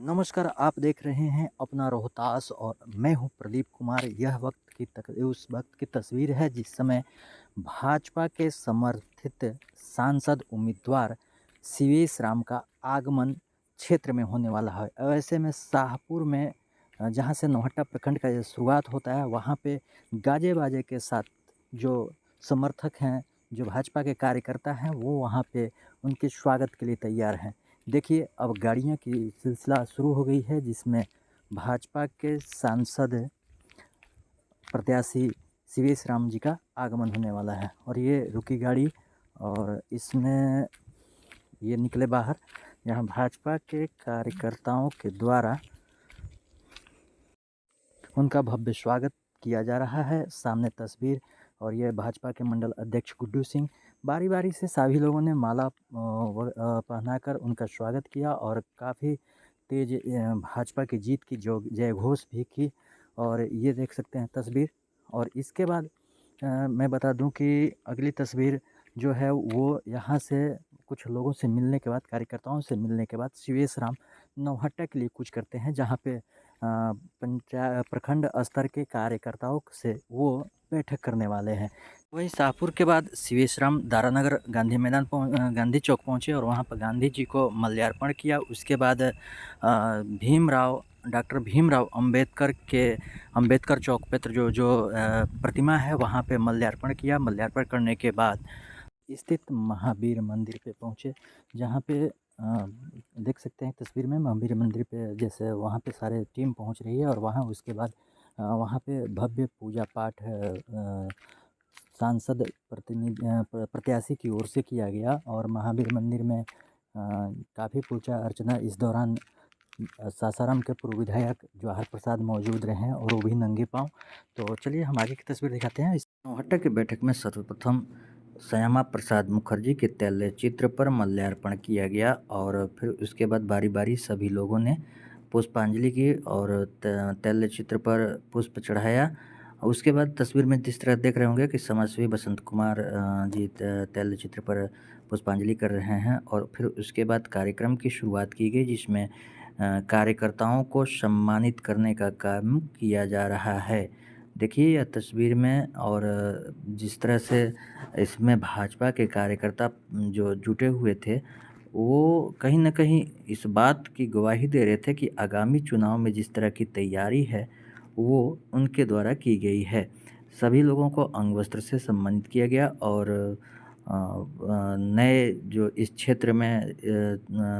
नमस्कार, आप देख रहे हैं अपना रोहतास और मैं हूं प्रदीप कुमार। यह उस वक्त की तस्वीर है जिस समय भाजपा के समर्थित सांसद उम्मीदवार शिवेश राम का आगमन क्षेत्र में होने वाला है। ऐसे में शाहपुर में जहां से नौहट्टा प्रखंड का ये शुरुआत होता है, वहां पे गाजे बाजे के साथ जो समर्थक हैं, जो भाजपा के कार्यकर्ता हैं, वो वहां पे उनके स्वागत के लिए तैयार हैं। देखिए, अब गाड़ियों की सिलसिला शुरू हो गई है जिसमें भाजपा के सांसद प्रत्याशी शिवेश राम जी का आगमन होने वाला है और ये रुकी गाड़ी और इसमें ये निकले बाहर। यहाँ भाजपा के कार्यकर्ताओं के द्वारा उनका भव्य स्वागत किया जा रहा है। सामने तस्वीर और ये भाजपा के मंडल अध्यक्ष गुड्डू सिंह, बारी बारी से सभी लोगों ने माला पहनाकर उनका स्वागत किया और काफ़ी तेज भाजपा की जीत की जो जय घोष भी की। और ये देख सकते हैं तस्वीर। और इसके बाद मैं बता दूं कि अगली तस्वीर जो है वो यहाँ से कुछ लोगों से मिलने के बाद, कार्यकर्ताओं से मिलने के बाद शिवेश राम नौहट्टा के लिए कूच करते हैं, जहाँ पे प्रखंड स्तर के कार्यकर्ताओं से वो बैठक करने वाले हैं। वहीं शाहपुर के बाद शिवेश राम दारानगर गांधी मैदान गांधी चौक पहुंचे और वहां पर गांधी जी को माल्यार्पण किया। उसके बाद डॉक्टर भीमराव अंबेडकर चौक पर जो प्रतिमा है वहां पे माल्यार्पण किया। माल्यार्पण करने के बाद स्थित महावीर मंदिर पे पहुंचे, जहां पे देख सकते हैं तस्वीर में महावीर मंदिर पे जैसे वहाँ पे सारे टीम पहुँच रही है और वहाँ उसके बाद वहाँ पे भव्य पूजा पाठ सांसद प्रत्याशी की ओर से किया गया। और महावीर मंदिर में काफ़ी पूजा अर्चना इस दौरान सासाराम के पूर्व विधायक जवाहर प्रसाद मौजूद रहे और वो भी नंगे पाँव। तो चलिए हम आगे की तस्वीर दिखाते हैं। इस नौहट्टा की बैठक में सर्वप्रथम श्यामा प्रसाद मुखर्जी के तैल चित्र पर माल्यार्पण किया गया और फिर उसके बाद बारी बारी सभी लोगों ने पुष्पांजलि की और तैल चित्र पर पुष्प चढ़ाया। उसके बाद तस्वीर में जिस तरह देख रहे होंगे कि समाजसेवी बसंत कुमार जी तैल चित्र पर पुष्पांजलि कर रहे हैं और फिर उसके बाद कार्यक्रम की शुरुआत की गई, जिसमें कार्यकर्ताओं को सम्मानित करने का काम किया जा रहा है। देखिए यह तस्वीर में, और जिस तरह से इसमें भाजपा के कार्यकर्ता जो जुटे हुए थे वो कहीं ना कहीं इस बात की गवाही दे रहे थे कि आगामी चुनाव में जिस तरह की तैयारी है वो उनके द्वारा की गई है। सभी लोगों को अंग वस्त्र से सम्मानित किया गया और नए जो इस क्षेत्र में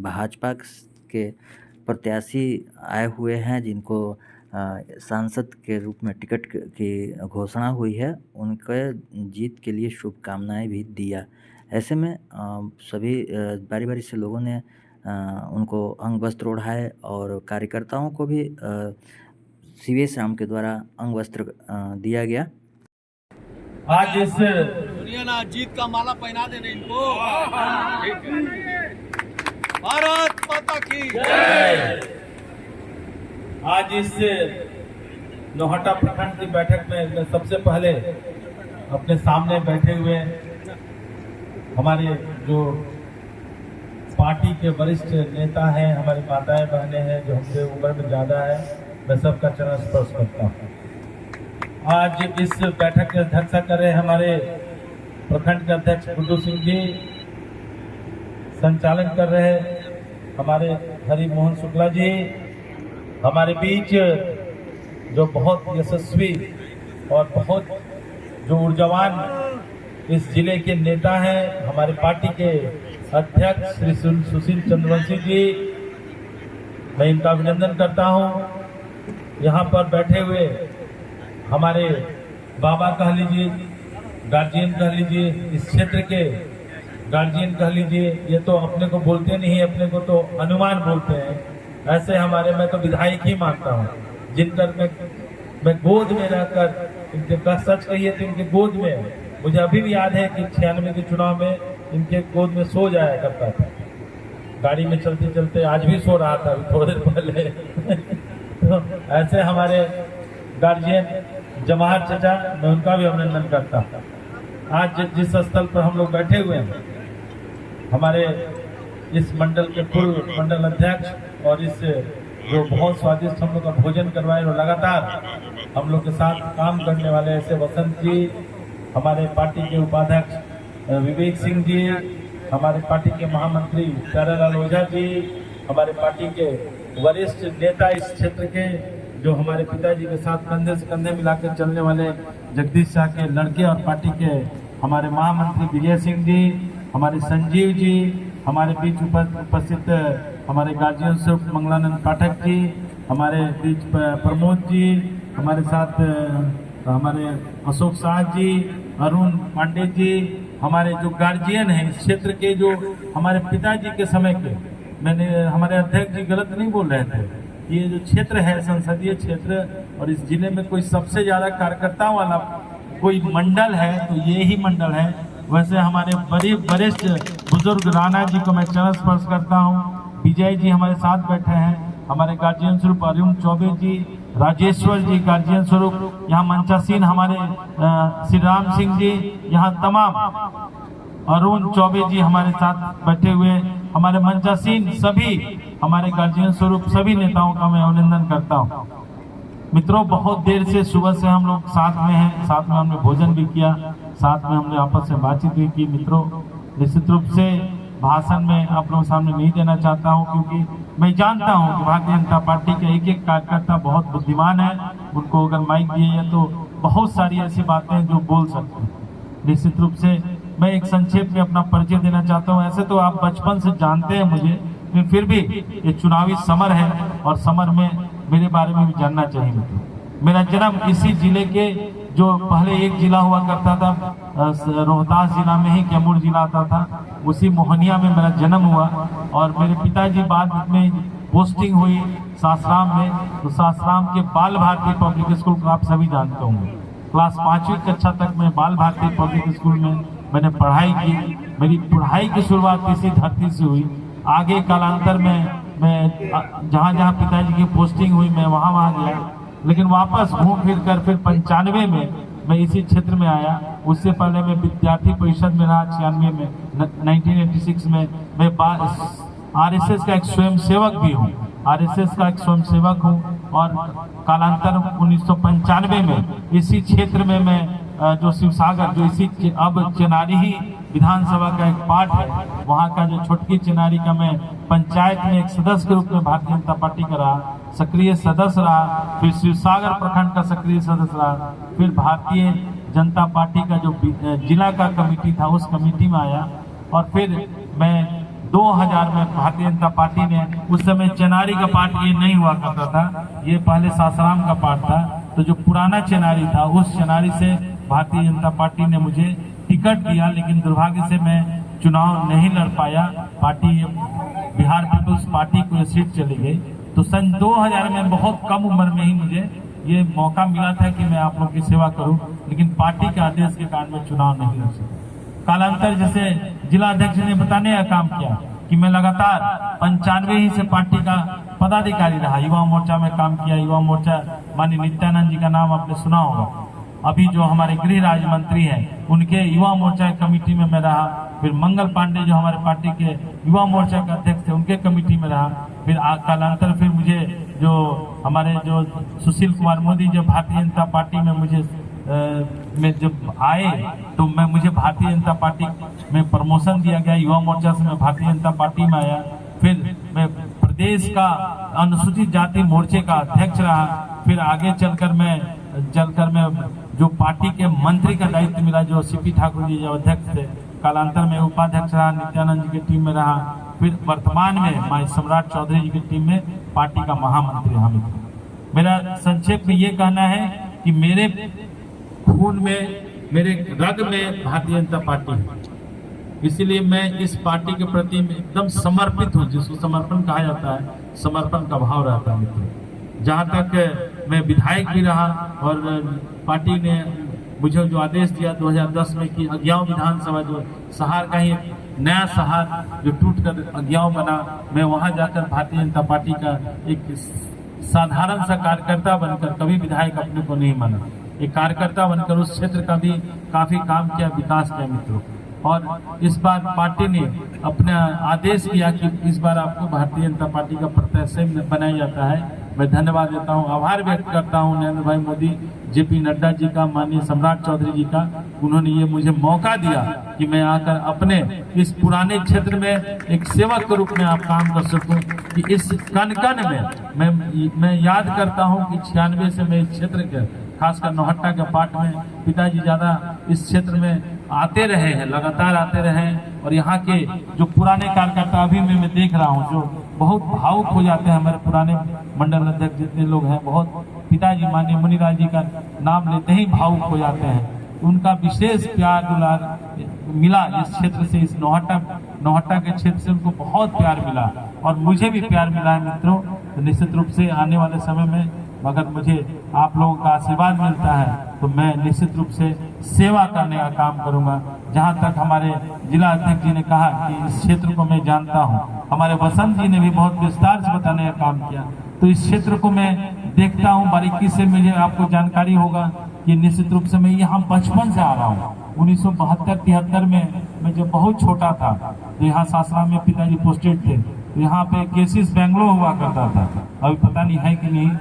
भाजपा के प्रत्याशी आए हुए हैं, जिनको सांसद के रूप में टिकट की घोषणा हुई है, उनके जीत के लिए शुभकामनाएं भी दिया। ऐसे में सभी बारी बारी से लोगों ने उनको अंग वस्त्र ओढ़ाए और कार्यकर्ताओं को भी शिवेश राम के द्वारा अंग वस्त्र दिया गया। आज इस जीत का माला पहना देने इनको। भारत माता की जय। आज इस नौहट्टा प्रखंड की बैठक में मैं सबसे पहले अपने सामने बैठे हुए हमारे जो पार्टी के वरिष्ठ नेता हैं, हमारी माताएं बहनें हैं जो हमसे उम्र में ज़्यादा है, मैं सबका चरण स्पर्श करता हूँ। आज इस बैठक की अध्यक्षता कर रहे हमारे प्रखंड के अध्यक्ष गुड्डू सिंह जी, संचालन कर रहे हमारे हरि मोहन शुक्ला जी, हमारे बीच जो बहुत यशस्वी और बहुत जो ऊर्जावान इस जिले के नेता हैं, हमारे पार्टी के अध्यक्ष श्री सुशील चंद्रवंशी जी, मैं इनका अभिनंदन करता हूं। यहाँ पर बैठे हुए हमारे बाबा कह लीजिए, गार्जियन कह लीजिए, इस क्षेत्र के गार्जियन कह लीजिए, ये तो अपने को बोलते नहीं, अपने को तो अनुमान बोलते हैं। ऐसे हमारे, मैं तो विधायक ही मानता हूँ, जिनकर मैं गोद में रहकर, इनके सच कहिए तो इनके गोद में, मुझे अभी भी याद है कि 96 के चुनाव में इनके गोद में सो जाया करता था, गाड़ी में चलते चलते, आज भी सो रहा था थोड़ी देर पहले। तो ऐसे हमारे गार्जियन जवाहर चचा, मैं उनका भी अभिनंदन करता हूँ। आज जिस स्थल पर हम लोग बैठे हुए हैं, हमारे इस मंडल के पूर्व मंडल अध्यक्ष और इस जो बहुत स्वादिष्ट हम लोग का भोजन करवाए और लगातार हम लोग के साथ काम करने वाले ऐसे वसंत जी, हमारे पार्टी के उपाध्यक्ष विवेक सिंह जी, हमारे पार्टी के महामंत्री प्यारेलाल ओझा जी, हमारे पार्टी के वरिष्ठ नेता इस क्षेत्र के जो हमारे पिताजी के साथ कंधे से कंधे मिलाकर चलने वाले जगदीश शाह के लड़के और पार्टी के हमारे महामंत्री विजय सिंह जी, हमारे संजीव जी, हमारे बीच उपस्थित हमारे गार्जियन स्वरूप मंगलानंद पाठक जी, हमारे बीच प्रमोद जी, हमारे साथ हमारे अशोक शाह जी, अरुण पांडे जी, हमारे जो गार्जियन हैं इस क्षेत्र के, जो हमारे पिताजी के समय के, मैंने हमारे अध्यक्ष जी गलत नहीं बोल रहे थे, ये जो क्षेत्र है संसदीय क्षेत्र और इस जिले में कोई सबसे ज्यादा कार्यकर्ताओं वाला कोई मंडल है तो ये ही मंडल है। वैसे हमारे वरिष्ठ बुजुर्ग राणा जी को मैं चरण स्पर्श करता हूँ, विजय जी हमारे साथ बैठे हैं, हमारे गार्जियन स्वरूप अरुण चौबे जी, राजेश्वर जी गार्जियन स्वरूप, यहाँ मंचासीन हमारे श्री राम सिंह जी, यहाँ तमाम अरुण चौबे जी हमारे साथ बैठे हुए, हमारे मंचासीन सभी हमारे गार्जियन स्वरूप सभी नेताओं का मैं अभिनंदन करता हूँ। मित्रों, बहुत देर से सुबह से हम लोग साथ में हैं, साथ में हमने भोजन भी किया, साथ में हमने आपस में बातचीत भी की। मित्रों, निश्चित रूप से भाषण में आप लोगों के सामने नहीं देना चाहता हूं, क्योंकि मैं जानता हूं कि भारतीय जनता पार्टी के एक एक कार्यकर्ता बहुत बुद्धिमान है, उनको अगर माइक दिए जाए तो बहुत सारी ऐसी बातें जो बोल सकते हैं। निश्चित रूप से मैं एक संक्षेप में अपना परिचय देना चाहता हूं। ऐसे तो आप बचपन से जानते हैं मुझे, लेकिन फिर भी ये चुनावी समर है और समर में मेरे बारे में भी जानना चाहिए। मित्रों, मेरा जन्म इसी जिले के, जो पहले एक जिला हुआ करता था रोहतास जिला में ही कैमूर जिला आता था, उसी मोहनिया में मेरा जन्म हुआ और मेरे पिताजी बाद में पोस्टिंग हुई सासाराम में, तो सासाराम के बाल भारती पब्लिक स्कूल को आप सभी जानते होंगे। क्लास 5वीं कक्षा तक मैं बाल भारती पब्लिक स्कूल में मैंने पढ़ाई की। मेरी पढ़ाई की शुरुआत इसी धरती से हुई। आगे कालांतर में मैं जहाँ जहाँ पिताजी की पोस्टिंग हुई मैं वहाँ गया, लेकिन वापस घूम फिर कर फिर 95 में मैं इसी क्षेत्र में आया। उससे पहले मैं विद्यार्थी परिषद में रहा 96 में, 1986 में मैं आरएसएस का एक स्वयंसेवक भी हूँ, आरएसएस का एक स्वयंसेवक हूँ। और कालांतर 1995 में इसी क्षेत्र में मैं जो शिवसागर, जो इसी अब चेनारी ही विधानसभा का एक पार्ट है, वहाँ का जो छोटकी चेनारी का मैं पंचायत में एक सदस्य के रूप में भारतीय जनता पार्टी का रहा, सक्रिय सदस्य रहा, फिर शिवसागर प्रखंड का सक्रिय सदस्य रहा, फिर भारतीय जनता पार्टी का जो जिला का कमेटी था उस कमेटी में आया, और फिर मैं 2000 में भारतीय जनता पार्टी ने, उस समय चेनारी का पार्ट ये नहीं हुआ करता था, ये पहले सासाराम का पार्ट था, तो जो पुराना चेनारी था उस चेनारी से भारतीय जनता पार्टी ने मुझे टिकट दिया, लेकिन दुर्भाग्य से मैं चुनाव नहीं लड़ पाया। पार्टी बिहार पीपुल्स पार्टी को सीट चली गई। तो सन 2000 में बहुत कम उम्र में ही मुझे ये मौका मिला था कि मैं आप लोगों की सेवा करूं, लेकिन पार्टी के आदेश के कारण मैं चुनाव नहीं लड़ सका। कालांतर जैसे जिला अध्यक्ष ने बताने का काम किया कि मैं लगातार 95 ही से पार्टी का पदाधिकारी रहा, युवा मोर्चा में काम किया। युवा मोर्चा माननीय नित्यानंद जी का नाम आपने सुना होगा, अभी जो हमारे गृह राज्य मंत्री हैं उनके युवा मोर्चा कमेटी में मैं रहा। फिर मंगल पांडे जो हमारे पार्टी के युवा मोर्चा के अध्यक्ष थे उनके कमेटी में रहा। फिर कालांतर फिर मुझे जो हमारे जो सुशील कुमार मोदी जो भारतीय जनता पार्टी में मुझे में जब आए तो मुझे भारतीय जनता पार्टी में प्रमोशन दिया गया। युवा मोर्चा से मैं भारतीय जनता पार्टी में आया। फिर मैं प्रदेश का अनुसूचित जाति मोर्चे का अध्यक्ष रहा। फिर आगे चलकर मैं जो पार्टी के मंत्री का दायित्व मिला, जो सीपी ठाकुर जी जो अध्यक्ष थे, कालांतर में उपाध्यक्ष रहा, नित्यानंद जी की टीम में रहा। फिर वर्तमान में मैं सम्राट चौधरी जी की टीम में पार्टी का महामंत्री रहा। मेरा संक्षेप में ये कहना है कि मेरे खून में, मेरे रग में भारतीय जनता पार्टी है, इसलिए मैं इस पार्टी के प्रति एकदम समर्पित हूँ। जिसको समर्पण कहा जाता है, समर्पण का भाव रहता है मित्रों। जहाँ तक मैं विधायक भी रहा और पार्टी ने मुझे जो आदेश दिया 2010 में कि अज्ञाव विधानसभा, जो सहार का ही नया सहार जो टूट कर अज्ञाव बना, मैं वहाँ जाकर भारतीय जनता पार्टी का एक साधारण सा कार्यकर्ता बनकर, कभी विधायक अपने को नहीं माना, एक कार्यकर्ता बनकर उस क्षेत्र का भी काफी काम किया, विकास किया मित्रों। और इस बार पार्टी ने अपना आदेश किया कि इस बार आपको भारतीय जनता पार्टी का प्रत्याशी बनाया जाता है। मैं धन्यवाद देता हूं, आभार व्यक्त करता हूं नरेंद्र भाई मोदी, जेपी नड्डा जी का, माननीय सम्राट चौधरी जी का। उन्होंने ये मुझे मौका दिया कि मैं आकर अपने इस पुराने क्षेत्र में एक सेवक के रूप में आप काम कर सकूं, कि इस कण कण में मैं याद करता हूं कि 96 से मैं इस क्षेत्र के, खासकर नौहट्टा के पार्ट में पिताजी ज़्यादा इस क्षेत्र में आते रहे हैं, लगातार आते रहे हैं। और यहाँ के जो पुराने कार्यकर्ता अभी मैं देख रहा हूँ जो बहुत भावुक हो जाते हैं, हमारे पुराने मंडल अध्यक्ष जितने लोग हैं, बहुत पिताजी माननीय मुनिलाल जी का नाम लेते ही भावुक हो जाते हैं। उनका विशेष प्यार दुलार मिला इस क्षेत्र से, इस नौहट्टा के क्षेत्र से उनको बहुत प्यार मिला और मुझे भी प्यार मिला है मित्रों। तो निश्चित रूप से आने वाले समय में अगर मुझे आप लोगों का आशीर्वाद मिलता है तो मैं निश्चित रूप से सेवा करने का काम करूंगा। जहां तक हमारे जिला अध्यक्ष जी ने कहा कि इस क्षेत्र को मैं जानता हूं, हमारे वसंत जी ने भी बहुत विस्तार से बताने का काम किया, तो इस क्षेत्र को मैं देखता हूं बारीकी से। मुझे आपको जानकारी होगा कि निश्चित रूप से मैं यहाँ बचपन से आ रहा हूँ। 1972-73 में मैं जब बहुत छोटा था तो यहाँ सासाराम में पिताजी पोस्टेड थे, तो यहाँ पे केसिस बेंगलोर हुआ करता था, अभी पता नहीं है कि नहीं।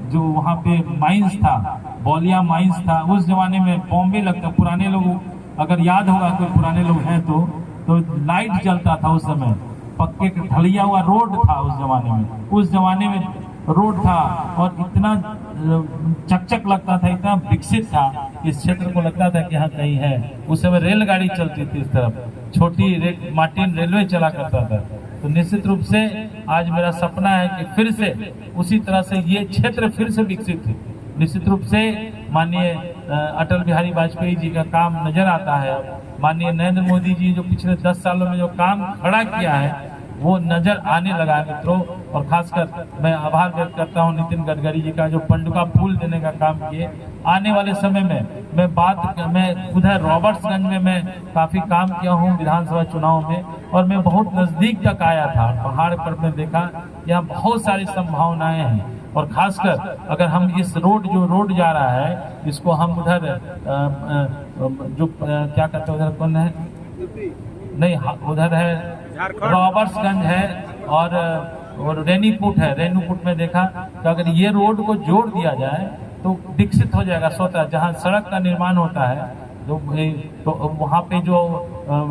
जो वहाँ पे माइंस था, बौलिया माइंस था, उस जमाने में बॉम्बे लगता। पुराने लोग अगर याद होगा, कोई पुराने लोग हैं तो लाइट जलता था उस समय, पक्के ढलिया हुआ रोड था उस जमाने में रोड था और इतना चकचक लगता था, इतना विकसित था, इस क्षेत्र को लगता था कि यहाँ कहीं है। उस समय रेलगाड़ी चलती थी इस तरफ, छोटी मार्टिन रेलवे चला करता था। तो निश्चित रूप से आज मेरा सपना है कि फिर से उसी तरह से ये क्षेत्र फिर से विकसित हो। निश्चित रूप से माननीय अटल बिहारी वाजपेयी जी का काम नजर आता है, माननीय नरेंद्र मोदी जी जो पिछले 10 सालों में जो काम खड़ा किया है वो नजर आने लगा है मित्रों। और खासकर मैं आभार व्यक्त करता हूं नितिन गडकरी जी का, जो पंडुका पुल देने का काम किए। आने वाले समय में मैं उधर रॉबर्ट्सगंज में मैं काफी काम किया हूं विधानसभा चुनाव में, और मैं बहुत नजदीक तक आया था, पहाड़ पर मैं देखा यहाँ बहुत सारी संभावनाएं हैं। और खासकर अगर हम इस रोड जा रहा है, इसको हम उधर जो क्या कहते हैं, उधर कौन है, नहीं उधर है रॉबर्ट्सगंज है और रेनीपुट है। रेनीपुट में देखा तो अगर ये रोड को जोड़ दिया जाए तो विकसित हो जाएगा स्वतः। जहाँ सड़क का निर्माण होता है तो वहाँ पे जो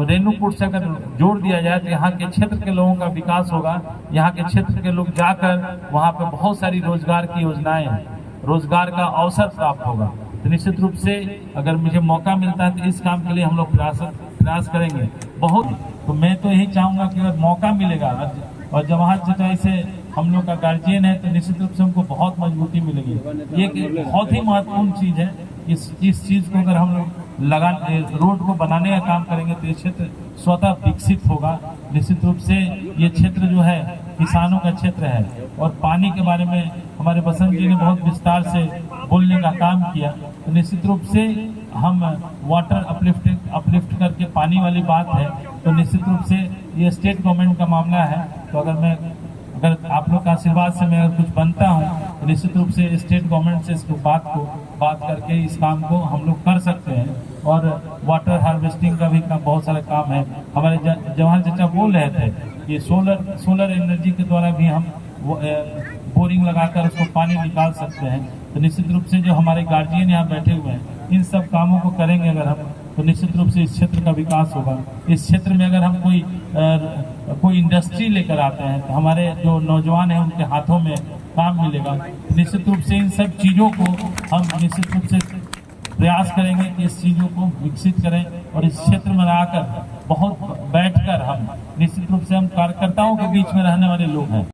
रेणुकूट से अगर जोड़ दिया जाए तो यहाँ के क्षेत्र के लोगों का विकास होगा। यहाँ के क्षेत्र के लोग जाकर वहाँ पे बहुत सारी रोजगार की योजनाएं हैं, रोजगार का अवसर प्राप्त होगा। तो निश्चित रूप से अगर मुझे मौका मिलता है तो इस काम के लिए हम लोग प्रयास करेंगे बहुत। तो मैं तो यही चाहूँगा कि अगर मौका मिलेगा और जवाहर चचाई से हम लोग का गार्जियन है तो निश्चित रूप से हमको बहुत मजबूती मिलेगी। ये एक बहुत ही महत्वपूर्ण चीज़ है। इस चीज़ को अगर हम लोग रोड को बनाने का काम करेंगे तो ये क्षेत्र स्वतः विकसित होगा। निश्चित रूप से ये क्षेत्र जो है किसानों का क्षेत्र है और पानी के बारे में हमारे बसंत जी ने बहुत विस्तार से बोलने का काम किया। तो निश्चित रूप से हम वाटर अपलिफ्ट करके पानी वाली बात है, तो निश्चित रूप से ये स्टेट गवर्नमेंट का मामला है। तो अगर आप लोग का आशीर्वाद से मैं कुछ बनता हूँ तो निश्चित रूप से स्टेट गवर्नमेंट से इसको बात करके इस काम को हम लोग कर सकते हैं। और वाटर हार्वेस्टिंग का भी बहुत सारा काम है। हमारे जवाहर चचा बोल रहे थे कि सोलर एनर्जी के द्वारा भी हम बोरिंग लगाकर उसको पानी निकाल सकते हैं। तो निश्चित रूप से जो हमारे गार्जियन यहाँ बैठे हुए हैं, इन सब कामों को करेंगे अगर हम, तो निश्चित रूप से इस क्षेत्र का विकास होगा। इस क्षेत्र में अगर हम कोई इंडस्ट्री लेकर आते हैं तो हमारे जो नौजवान हैं उनके हाथों में काम मिलेगा। निश्चित रूप से इन सब चीज़ों को हम निश्चित रूप से प्रयास करेंगे कि इस चीज़ों को विकसित करें और इस क्षेत्र में आकर बहुत बैठकर हम निश्चित रूप से हम कार्यकर्ताओं के बीच में रहने वाले लोग हैं।